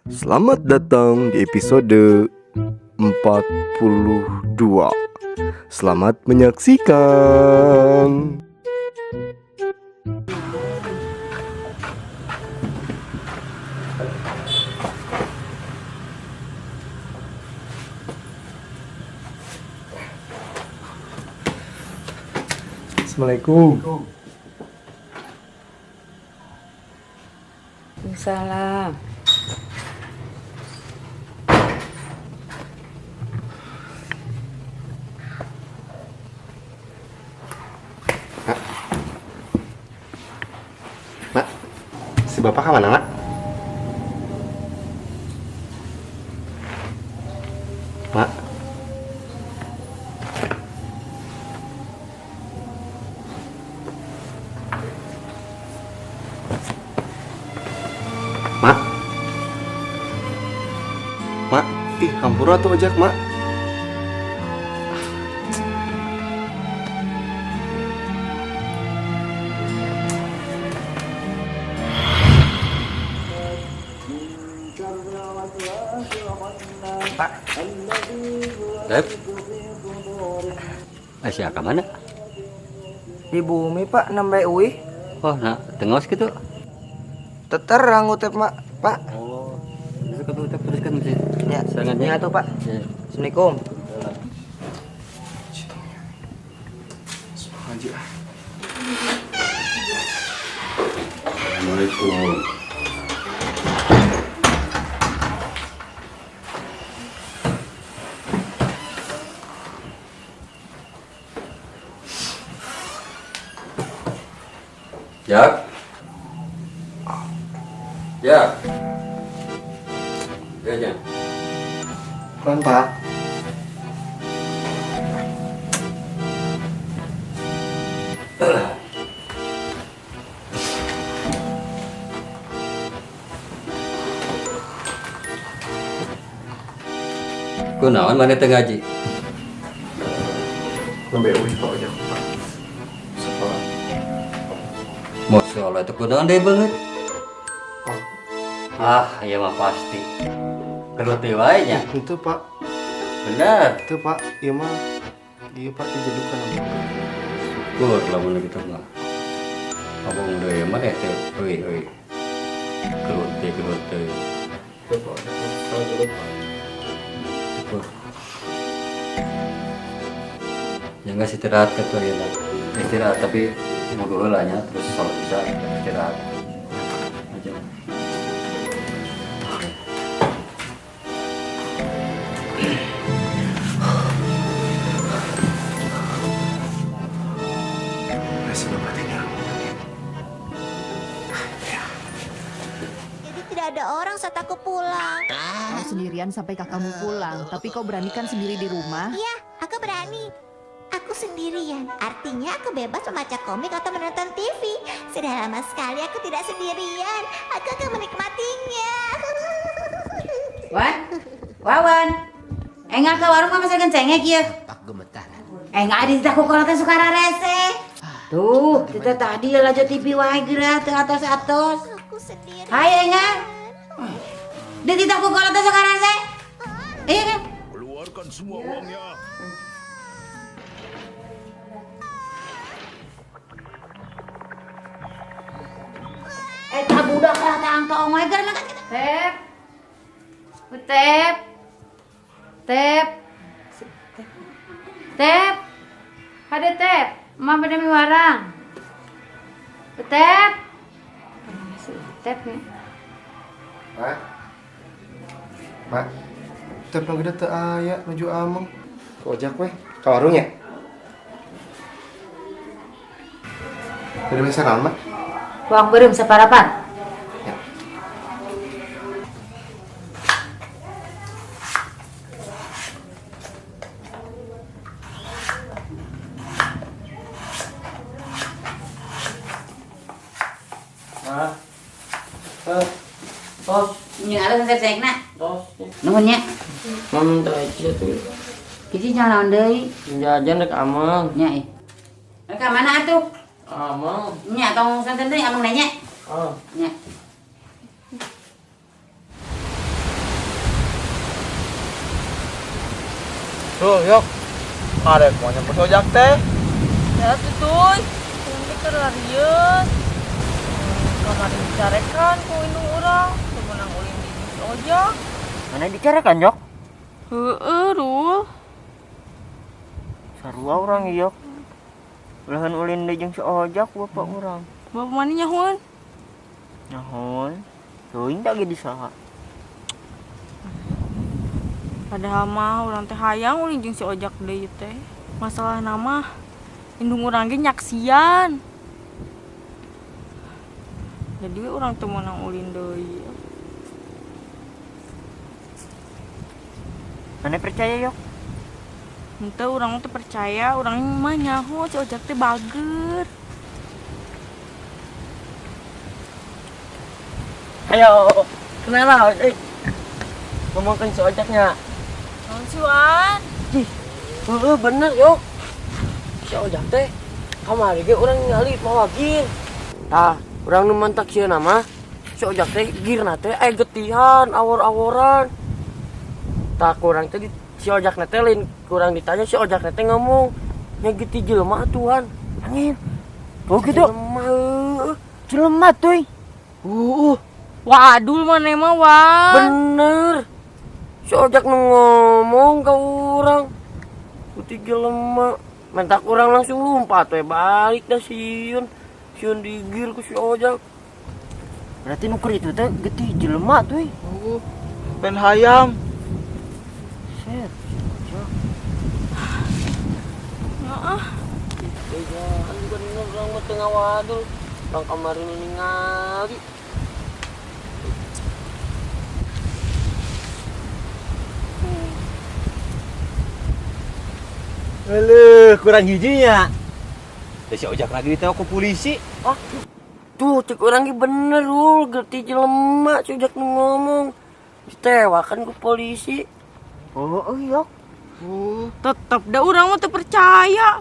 Selamat datang di episode 42. Selamat menyaksikan. Assalamualaikum. Waalaikumsalam. Mak, si bapak kemana, Mak? Mak, Mak, Mak, ih hampura tuh ojek, Mak. Pak. Dep. Asia ke mana? Di bumi pak nambah uih Oh, nak tengos gitu. teterang utep mak pak Oh, teruskan sih. ya Sangatnya. ya tuh pak. Ya. Assalamualaikum. Ngaji ah. Assalamualaikum. Jak. Jak. Ya, Jak. Pelan, Pak. Kunaon mana teu ngaji? Nambah uih Pak ojek, Pak. Sekolah. Masya Allah itu kunaon deh banget. Oh, Ah, ya mah pasti. Keruti wae nya. itu Pak. Bener. Itu Pak, iya mah. Iya Pak dijedukan sama Bapak. Syukur lamun gitu mah. Abang deui mah teh euy. Keruti. Itu Pak ojek, Pak. Kalau dulu Pak. Syukur. Ya nggak istirahat ke tuh ya lah. Istirahat tapi mau heula nya terus kalau bisa istirahat. Aja. Masih Bapak tinggal. Jadi tidak ada orang saat aku pulang. Kau sendirian sampai kakakmu pulang, tapi kau beranikan sendiri di rumah? Iya, aku berani. Aku sendirian, artinya aku bebas membaca komik atau menonton TV. Sudah lama sekali aku tidak sendirian. Aku akan menikmatinya. Wawan. Enggak ke warung mah masih gencengnya kieu. Enggak ada kita kukolotnya suka rarese. Tuh, kita tadi aja TV wae geura teu atos-atos. Aku sendirian. Hai enggak. Dia tidak kukolotnya suka rarese. Iya kan? Keluarkan semua uangnya. Eta budak lah tang tong wae geura kan kita. Tep. Tep. Ada tep. Mama pada mi warang. Tep. Tep nih. Pak. Pak. Tep lagi teu aya nuju ameng. Ke ojek weh, ka warung ya? Tadi bisa naon, Mak? Uang beureum saparapan. Tos Nya alus cek-cekna. tos Nuhun nya. minta aja tuh Kici jangan naon deui. jajan dek amang Nya ih. Ka mana atuh? amang Nya tong santen deui amang nanya. oh Nya. Tuh, yok. Ada mau nyemput ojak teh. Ya tutuy. Nanti kerarian. Kemarin dicarekan ku indung urang. Semenang ulin di ojak. Mana dicarekan, yok? Rul. Sarua orang yok. Ulahan ulin deui jeung si ojak bapak urang. Bapak mana nyahun? Nahon? Teuing da ge disaha. Padahal mah urang teh hayang ulin jeung si ojak deui teh. Masalah nama indung urang ge nyaksian. Jadi urang teu meunang ulin deui. Mana percaya, yok? Henteu urang teh percaya, urang mah nyaho si ojak teh bager. Ayo, kenapa? Ngomongkan si ojaknya. Naon sih Wan? Bener, yok. Si ojak teh kamari ge urang ningali mawagir. Tah, urang nu mantak sieun mah si ojak teh girna teh aya getihan, awor-aworan. Tah kurang teh si ojak teh lain kurang ditanya si ojak teh ngomong nya geti jelema atuhan. Angin. Oh gitu. Jelema tuh. Waduh mana emang Wan? Bener. Si ojak nu ngomong ke urang. Putih jelema. Mentak urang langsung lompat we balik dah sieun. Sieun digir ku si ojak. Berarti nuker itu teh geti jelema tuh. Ben hayam. Set. Heeh. Jangan bener urang mah teu ngawadul. Urang kamari nu ningali. Aduh, kurang hijinya. Terus si ojak lagi ditewak ke polisi. Ah, tuh cek orang ge bener Rul, gerti jelema si ojak nu ngomong. Ditewakan ke polisi. Oh, iya. Tetep dah urang mah teu percaya.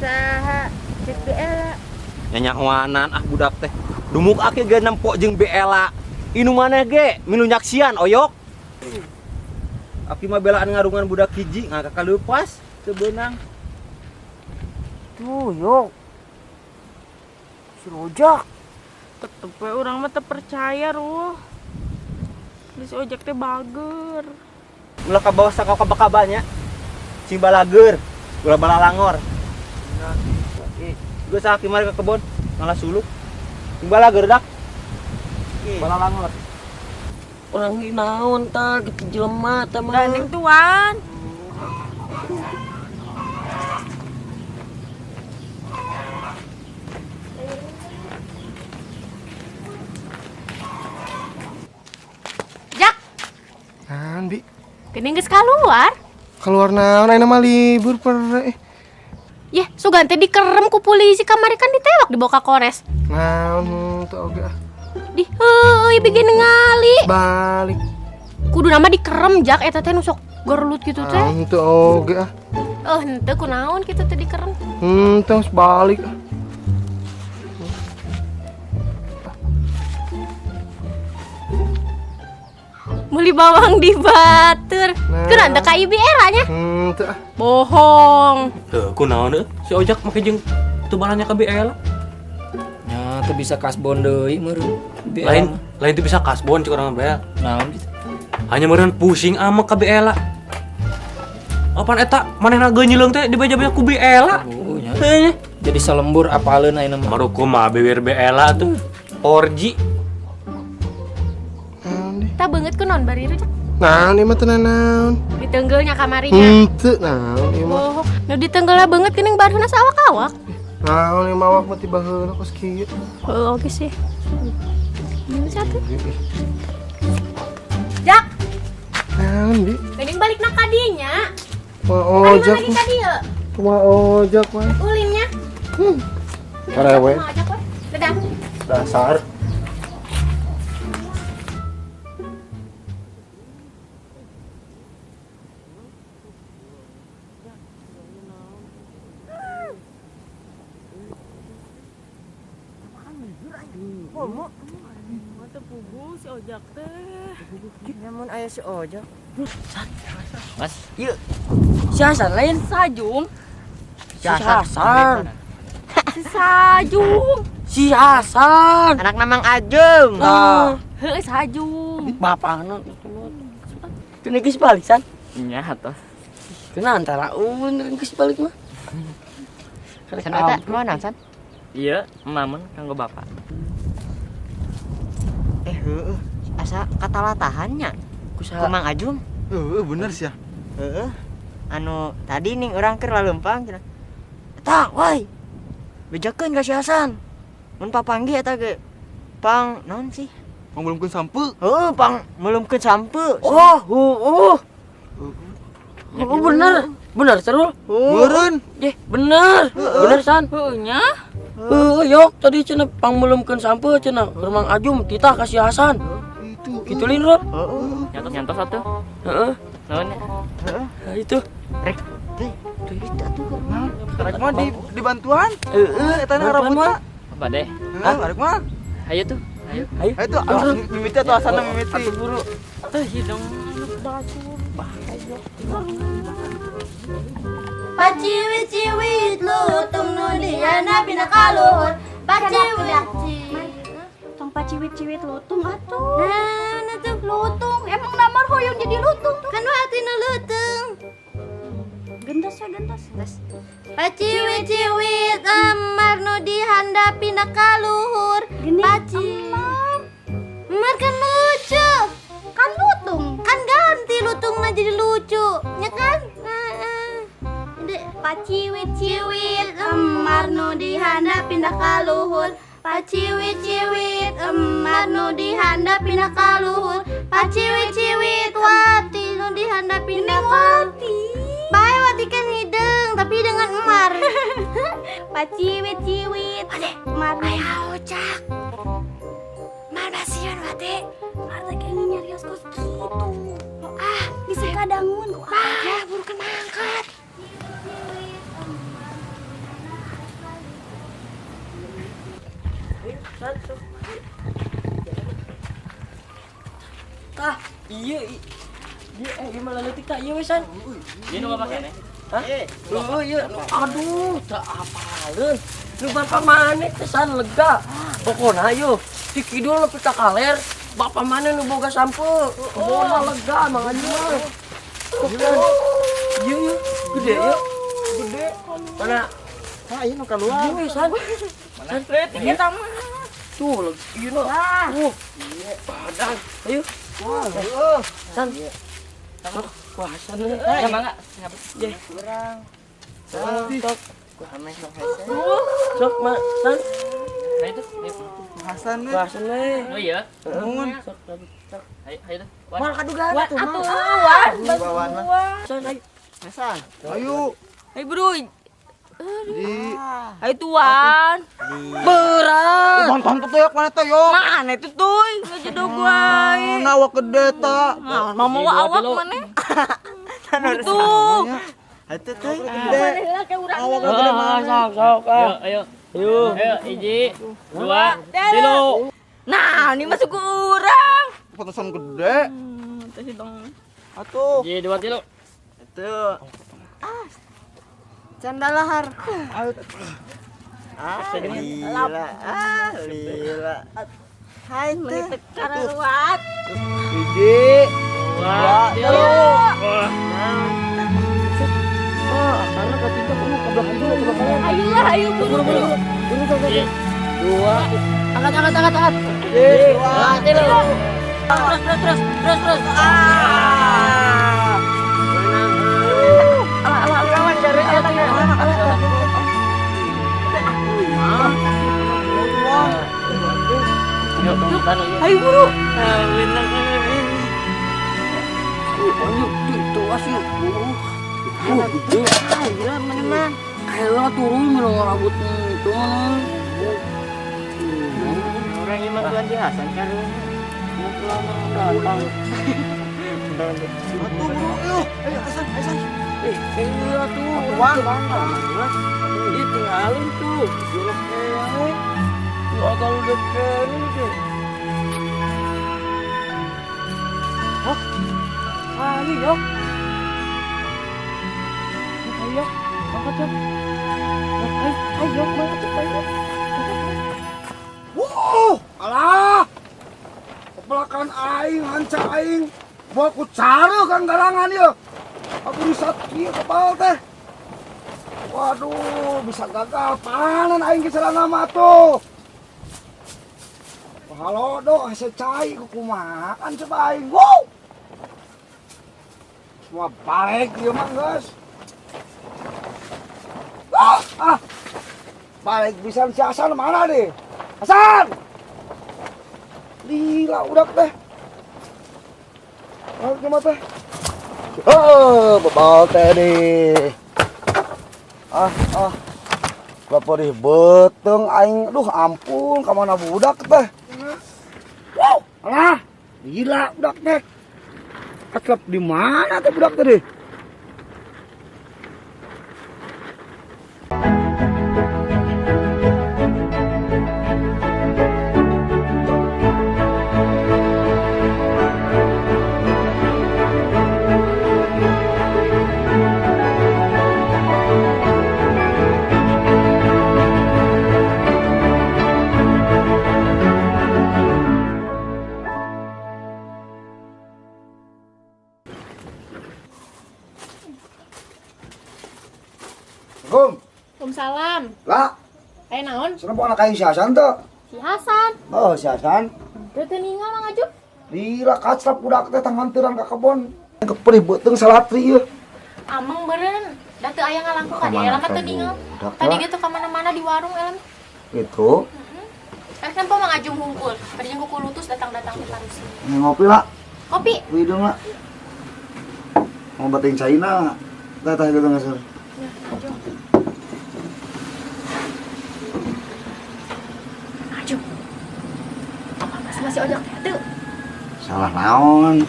Saha cek BL. Nyanyawanan budak teh. Dumuk ake ge nempok jeung BLA. Inu maneh ge minu nyaksian oyok. Aki mah belaan ngarungan budak hiji ngakak kaleupas teu beunang. Tuh, yok. Si ojak. Tetep we urang mah teu percaya Rul. Si ojak teh bager. Ulah ka bawah sakau kabakabanya. Sing balager, ulah balalangor. Nah, gue sakit mari ke kebon, ngalah suluk. Sing balager dak. Balalangor. Orang ini naon tah geti jelema tah mah. Gandeng tuan. Naon, Bi? Geuning geus kaluar. Keluar naon ayeuna mah libur Yeh, sugan teh dikerem ku polisi kamari kan ditewak dibawa ka Kores. Naon teu oge ah. Di heueuy bikin ningali. Balik. Kudu nama dikerem jak eta teh nu sok gerulut kitu teh. Naon teu oge ah. Henteu kunaon kitu teh dikerem. Teu balik ah. Meuli bawang di batur. Keun teu ka IBR nya. Teu ah. Bohong. Teu kunaon euy? Si ojak make jeung teu balanya ka BL. Nya teu bisa kasbon deui meureun. Lain teu bisa kasbon cek urang BL. Naon gitu. Hanya meureun pusing ama ka BL. Apaan eta manehna geunyileung teh dibaja-baja ku BL. Oh nya. Jadi salembur apaleun ayeuna mah. Maruku mah bewer BL tuh. Orji. Tah beungeut kunaon bari rujak. Naon ieu mah teu naon. Diteunggeulnya kamarinya. Teu naon ieu mah. Oh, nu diteunggeulna beungeut geuning baruhna saawak-awak. Naon ieu mah awak mah ti baheula kos kieu. Oh, oke sih. Ini satu. Jak, Naon, Bi? geuning balik ka dinya. Wah, ojak. Lagi ka dieu. Cuma ojak mah. Ulinnya. Karewe. Mau ajak we. Dadah. Dasar. Mata pugu si ojak teh. Namun aya si ojak. Mas, yuk. Si Hasan lain. Sajung. Si Hasan. Si Sajung. Si Hasan. Anak Mamang Ajeng. Heuh, Sajung. Bapak anak kena geus balik san. Nya atuh. Kena antara dan geus balik mah. San eta mana San? Iya, mamun kanggo bapak. Heueuh, asa katalatahannya Kusaha? ku Mang Ajum. Bener sih ya. Anu tadi nih orang keur laleumpang cenah. Eta, woi. Bejakeun ka si Hasan. Mun papanggi eta ge pang naon sih? Pangulumkeun sampe. Heueuh, pang meulumkeun sampe. Oh, bener. Bener terus. Meureun. Bener. Bener san. Heunya. Yok tadi cenah pangmulumkeun sampe cenah Mang Ajum titah ka si Hasan. Itu. Gitu lin Rod. Nyantos atuh. Heeh. Naon ya? Nah, itu. Rek, teh, duit atuh kok. Karek mah di bantuan. Eta na Bantuan rabutna. Apa deh? Karek mah. Ayo tuh. Ayo. Ayo tuh, mimiti atuh asana mimiti. Buru. Hidung bacur. Paciwit-ciwit lutung nu diana bina kaluhur. Paciwit. Tong paciwit-ciwit lutung atuh. Nah, tuh Lutung, emang namar hoyong jadi lutung. kan watina lutung. Gentos ya gentos. Paciwit-ciwit amar nu dihandapi na kaluhur. Paci. Amar kan lucu. Kan lutung. Kan ganti lutungna jadi lucu. Ya kan? Paciwit-ciwit amar nu dihandapi na kaluhur. Paciwit-ciwit emar nu dihandapi na kaluhur. Paciwit-ciwit wati nu dihandapi na kaluhur. Bae wati kan hidung tapi dengan emar. Paciwit-ciwit emar aya ucak. Mana sieun wati? Mar teh kayaknya nyarios kos gitu. Bisa kadangun ku aja buru kan mangkat. Iya. Gimana leutik tah ieu we san? Ieu nu ngapake? Hah? Iya. Aduh, teu apaleun. Nu bapak maneh teh san lega. Pokona ayo, di kidul nepi ka kaler, bapak maneh nu boga sampe. Bona lega Mang Ajum. Iya, gede ya. Gede. Mana? Ieu nu kaluar. Iya we san. San Kita mah. tuh, ieu nu. Iya, badan. Ayo. San. Wah, san. Ya mangga. Ye. Sok. Sok, Mak. San. Ayo tuh. Hasan we. Wah, san we. Oh iya. Nuhun. Sok. Ayo tuh. Mal kadugaan atuh. Bawaan mah. San, ayo. Hasan. Ayo. Ayo bro. Di Ayo tuan. Berat. Bantuan petuyak mana teh yo? Mana itu tuh? Nggak jodoh gue. Nawa gede ta. Mama wa awak mana? Itu. Itu teh gede. Nawa gede Ah, mana? sok. Ayo. Ayo, hiji, dua, tilu. Nah, ini masuk ke orang. Pantesan gede. Tadi dong. Atuh. Hiji, dua, tilu. Itu. Candalahar. Lila. Lila. Hai Menit karawat. Hiji, dua, tilu. Karena ketiga kamu ke belakang dulu, ke belakang. Ayo buru. Dua. Angkat. Hiji, dua, tilu. Terus. Kawan cari Ayo buru. Kayak turun minum rambut itu. orang yang bantuan di Hasan kan. Datang. Atuh buru yuk. Ayo Hasan. Iya tuh. Uang. Ditinggalin tuh. Ya kalau deketin deh. Ayo, Yok. Ayo, angkat, Yok. Ayo, Yok, angkat, ayo. Wow, alah. Kebelakan aing, hanca aing. Bawa ku cara kang galangan ya. Aku risat kieu kebal teh. Waduh, bisa gagal panen aing ke sarana mah tuh. Halo, do hese cai ku makan coba aing. Wow. Semua balik ieu mah geus. Balik bisa si Hasan mana deh? Hasan! Lila udah teh. Balik ke teh. Bebal teh nih. Bapak deh beteng aing. Aduh ampun, ka mana budak teh. Wow, alah. Gila budak teh. Atlap di mana teh budak teh? Waalaikumsalam. Lah, Naon? kenapa anak aing si Hasan tuh? Si Hasan. Oh, si Hasan. Teu ninggal Mang Ajub. Lila kacrap budak teh tanghanturan ka kebon. Keperih beuteung salatri ieu. Amang beureun. Da teu aya ngalangku ka dia lama teu ninggal. Tadi gitu ka mana-mana di warung elam. Gitu. Kan po Mang Ajub hungkul. Bari jeung kuku lutus datang-datang di Parusi. Ngopi lah. Kopi. Widung lah. Mau bating China. Tah gitu ngasar. Ya, Ajub. Ajub. Apa sama si ojek teh teu? Salah naon?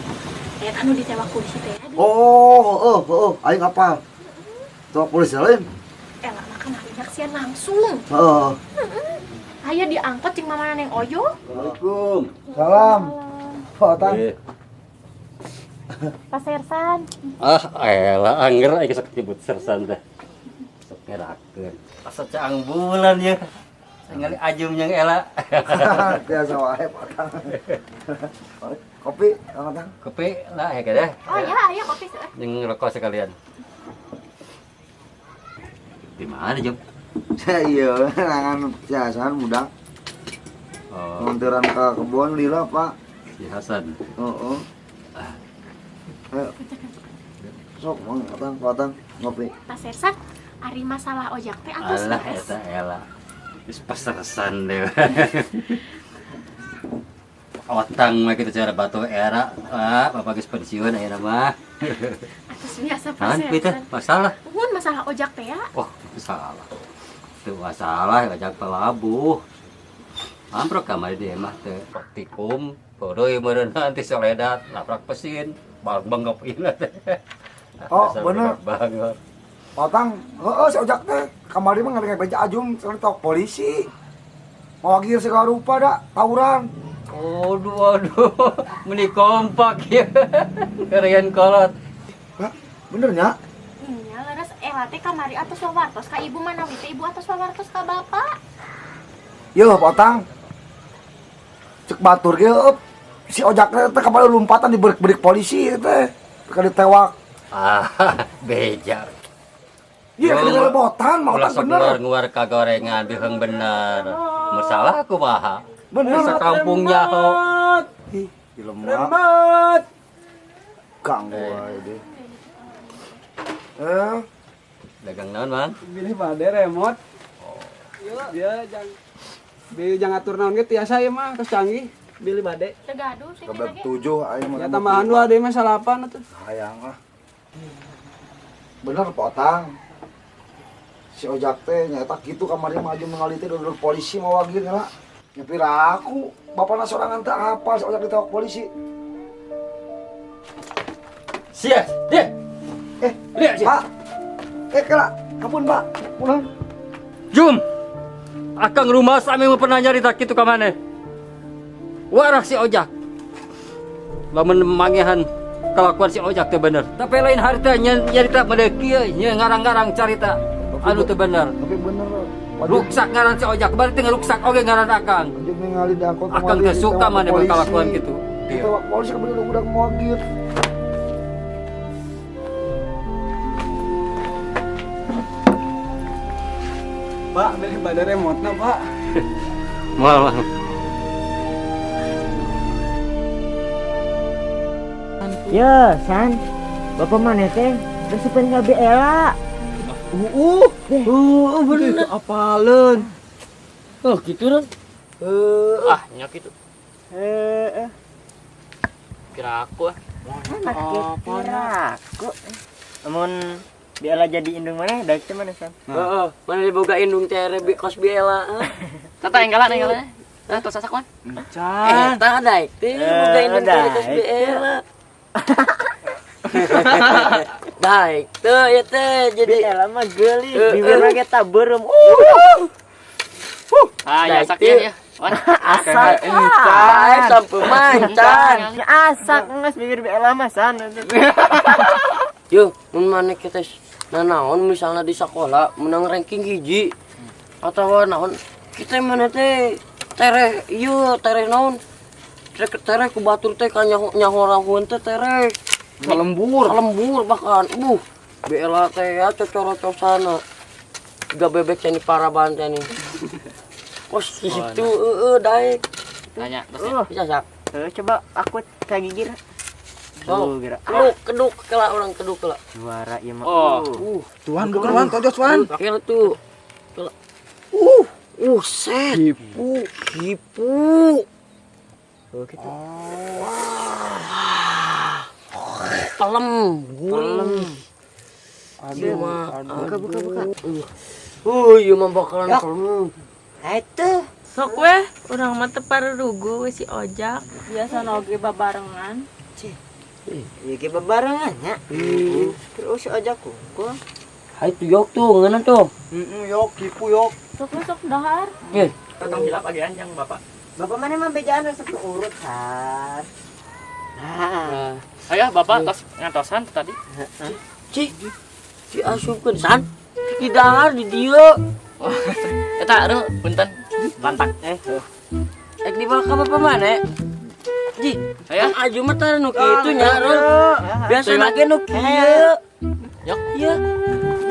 Eta anu disewa kursi teh. Oh, aing apa? Tuh polisi lain. Ela mah kan hari nyaksian langsung. Heeh. Aya diangkot jeung mamana Neng Oyo. Assalamualaikum. Salam. Potang. Pak Sersan. Elah angger aing sok nyebut sersan teh. Sok ngerakeun. Asa caang bulan ya. Ningali ajum yang ela. Biasa wae potang. Kopi, potang. Kopi lah ya deh. Oh ya, aya kopi seueur. Jeung rokok sekalian. Di mana, Jum? Iya, nangan si Hasan budak. Oh, Monteran ke kebon lila, Pak. si Hasan. Heeh. Ayo. Sok, potang ngopi. Pak Sersan, ari masalah ojek teh atus Alah beres. eta ela. Geus pasersan deh. Otang mah kitu cara batu era. Bapak geus pensiun ayeuna mah. Atus biasa Pak Naon pitu Sersan. masalah? Uhun masalah ojek teh ya. Oh, salah. Itu masalah ngajak pelabuh. Amprok kamari dia mah teh praktikum, podo ieu meureun nanti soledat, laprak pesin, bang ngopina teh. Oh, bener. Bang. Potang, si ojak teh kamari mah ngalingan beja ajum sareng tok polisi. Mawagir segala rupa da, tawuran. Aduh, meni kompak ya. Keren kolot. Hah, bener nya? Iya, leres teh kamari atos wawartos ka ibu Manawi teh ibu atos wawartos ka bapak. Yo, potang. Cek batur ge si ojak teh kamari lompatan di berik-berik polisi teh. Kali tewak. Bejar. Iya, kali botan, mau Ulah tak sok bener. nguar ka gorengan biheung bener. Masalah kumaha? Bener. Sakampungnya ho. Remote. Ganggu wae deh. Dagang naon, Mang? Pilih bade remote. Dia jangan atur naon ge tiasa ieu mah geus canggih. Pilih bade. Teu gaduh sih Kabeh lagi. 7 aing mah. Ya tambahan 2 deui mah 8 atuh. Hayang ah. Bener potang. Si ojak teh nyata kitu kamari maju mengali teh duduk polisi mawagir nya. Nyepira aku, bapana sorangan teh apa si ojak ditewak polisi. Sia, dia. Lihat sih. Pak. Kela, ampun Pak. Pulang. Jum. Akang rumah sami pernah nyarita kitu ka maneh. Warah si ojak. Lamun mangihan kelakuan si ojak teh bener. Tapi lain hari teh nyarita medeki nya ngarang-ngarang carita anu teh bener. Tapi bener. Ruksak ngaran si ojak, berarti teh ruksak oge ngaran akang. Ojak ningali di angkot. Akang teh suka maneh kelakuan gitu. Kita polisi kebetulan udah ngogir. Pak, beli pada remote Pak. Mal. Ya, San. Bapak mana teh? Resepin nggak Ela. Bener. Apalen. Oh, gitu kan? Nyak itu. Kira aku Kira aku. Namun Biela jadi indung mana? Daik teh mana, San? Mana diboga indung tere kos Biela. Tata enggala. Tos sasak man. Can. Tah daik teh boga indung tere kos Biela. Daik teh ya teh jadi Biela mah geuli, bibirna ge tabeurem. Ya sakit ya. Asak Sampai mancan. Asak nges bibir Biela mah, San. Yuk, mana kita naon misalnya di sekolah menang ranking hiji atau naon kita mana teh tere naon tere ku batur teh kan nyahorahuan teh tere Lembur bahkan Bela teh ya cocor-cocosan tiga bebek ini para banten nih pos itu daik Tanya, bisa sak coba aku kagigir. Keduk kelak orang keduk kelak. Suara ieu mah. Tuan bukan Wan, tojos Wan. Kelak tuh. Kelak. Set. Hipu. Oh gitu. Pelem. Aduh mah. Buka. Ieu mah bakalan pelem. Itu. Sok weh, urang mah teu parurugu we si ojak. Biasa oge babarengan. Iya ge babarengan nya. Terus ojak kungkul. Hai tuh yok tuh, ngana tuh. Yok, kipu yok. Sok dahar. Nggih. Tatang hilap agean yang Bapak. Bapak mana mah bejaan resep urut, San. Nah, Ayah Bapak tos ngantosan tadi. Si asupkeun san. Di dahar di dieu. Eta anu punten lantak. Ek di bawah ka Bapak mana? Ji, Aya aju mah teh nu kitu nya, biasa ge nu kieu. Yok. Iya.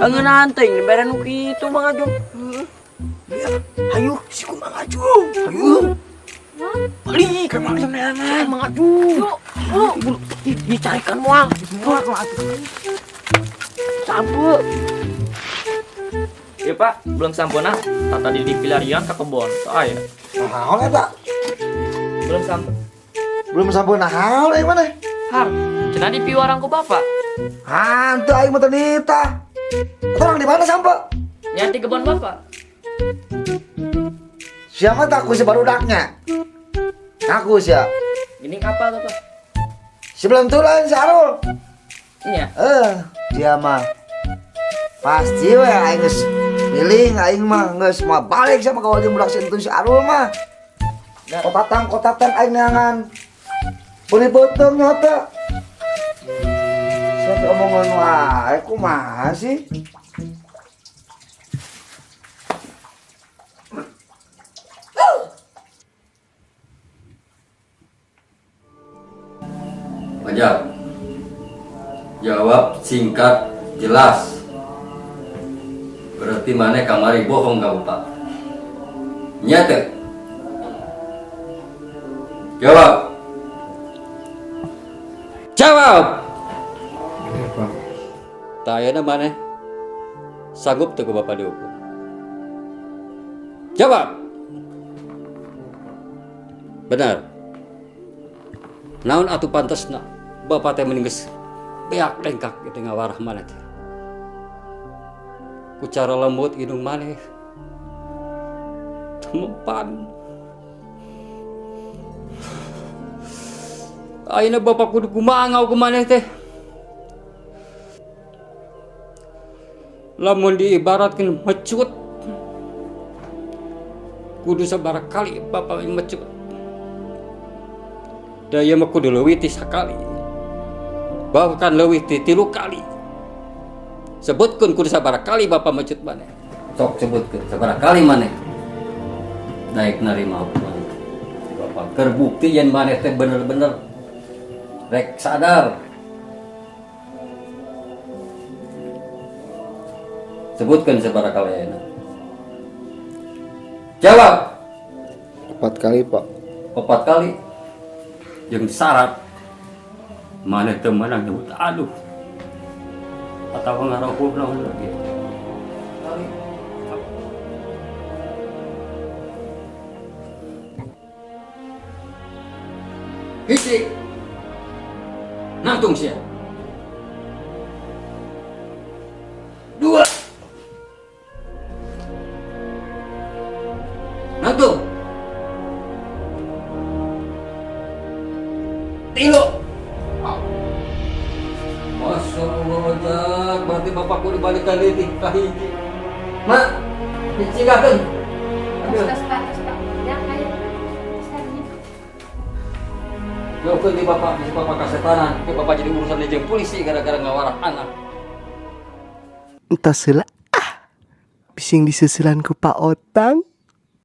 Kangeunaan teh bere nu kitu Mang Ajung. Ayo, si Mang Ajung. Ayo. Balik ke Mang Ajung. Dicarikan moal. Sampo. Ya Pak, belum sampuna. Tadi di pilarian ke kebon. Aya. Naon eta? Belum sampai. Belum sampai naon yang mana? Har, cenah di piwarang ku Bapak. Hantu aing mah tadita. Orang di mana sampai? Nya di kebon Bapak. Siapa tak ku si barudaknya? Aku sia. Gini kapal tuh Pak. Sebelum tulan si Arul. Iya. Dia mah pasti we aing geus piling aing mah geus mah balik sama kawan jeung budak sentuh si Arul mah. Kotatan aing neangan. Beri potong nyata. Saya omongan wae kumaha sih? Ojak. Jawab singkat, jelas. Berarti mana kamari bohong ka Bapak? Nyata. Jawab. Tayana mana? Sanggup tuh ke Bapak dihukum. Jawab. Benar. Naon atuh pantesna Bapak teh meningges beak lengkak gitu ngawarah mana teh. Ku cara lembut hidung maneh. Mempan. Ayeuna Bapak kudu kumaha ngau ku maneh teh. Lamun diibaratkeun mecut. Kudu sabaraha kali Bapak mecut. Daya mah kudu leuwih ti sakali. bahkan leuwih ti 3 kali. Sebutkeun kudu sabaraha kali Bapak mecut maneh. Sok sebutkeun sabaraha kali maneh daek narima hukuman. Bapak keur bukti yen maneh teh bener-bener rek sadar. Sebutkeun sabaraha kali ayeuna. Jawab. 4 kali, Pak. 4 kali. Jeung syarat maneh teu meunang nyebut aduh. Atau ngarokuh naon lagi. Hiji. Nangtung sia. 2. Nangtung. 3. Masya Allah, Ojak. Berarti Bapak kudu balikan deui ka hiji. Mak, dicigakeun. Terus Pak. Ya, ayo. Jauhkeun di Bapak, bisa Bapak kasetanan. Ke Bapak jadi urusan jeung polisi gara-gara ngawarah anak. Entah sela. Bising disusulan ku Pak Otang.